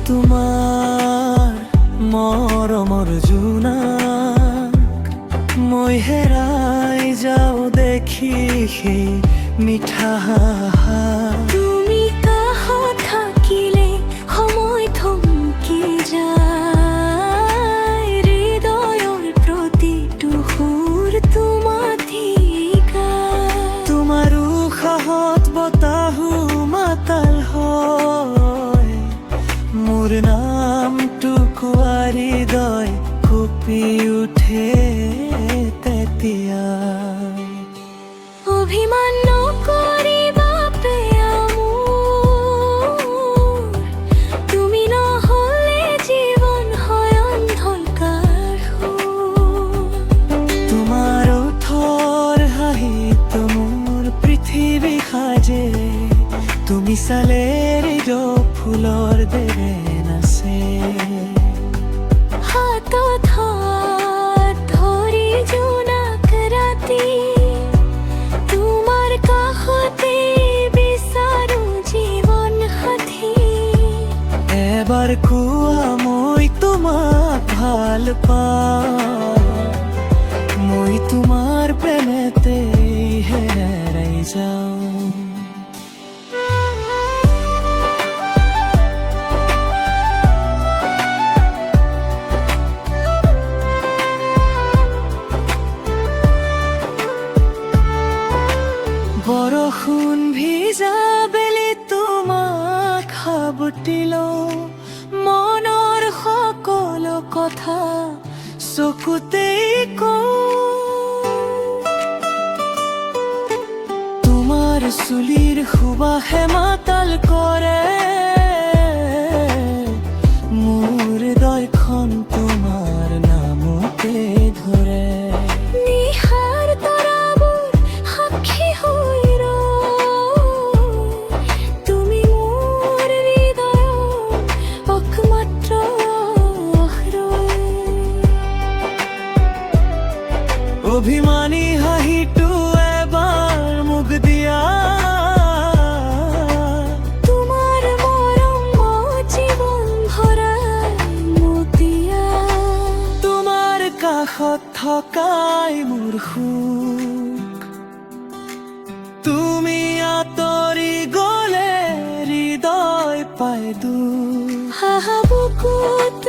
তোমাৰ মৰমৰ জোনাক মই হেৰাই যাওঁ দেখি সেই মিঠা হাহাকাৰ। তুমি কাষত থাকিলে সময় থমকি যায়, হৃদয়ৰ প্ৰতিটো সুৰ তোমাতেই গায়। তোমাৰ উশাহত বতাহো মাতাল হয়, মোৰ নামটো কোৱা হৃদয় কঁপি উঠে তেতিয়াই। অভিমান নকৰিবা প্ৰিয়া মোৰ, তুমি নহ'লে জীৱন হয় অন্ধকাৰ সুৰ। তোমাৰ ওঠৰ হাঁহিত মোৰ পৃথিৱী সাজে, তুমি চালে হৃদয় ফুলৰ দৰে নাচে। হাতত হাত ধৰি জোনাক ৰাতি, তোমাৰ কাষতে বিচাৰো জীৱন সাথী। এবাৰ কোৱা মই তোমাক ভাল পাওঁ, মই তোমাৰ প্ৰেমতে হেৰাই যাওঁ। বৰষুণ ভিজা বেলি তোমাক সাবটি লওঁ, মনৰ সকলো কথা চকুতেই কওঁ। তোমাৰ চুলিৰ সুবাসে মাতাল কৰে, মোৰ হৃদয়খন তোমাৰ নামতে ধৰে। নিশাৰ তৰাবোৰ সাক্ষী হৈ ৰয়, তুমি মোৰ হৃদয়ৰ একমাত্ৰ আশ্ৰয়। অভিমানী হাঁহিটো এবাৰ মোক দিয়া, তোমাৰ মৰম জীৱন ভৰাই মোক দিয়া। তোমাৰ কাষত থকাই মোৰ সুখ, তুমি আঁতৰি গ'লে হৃদয় পায় দুখ। বুকুত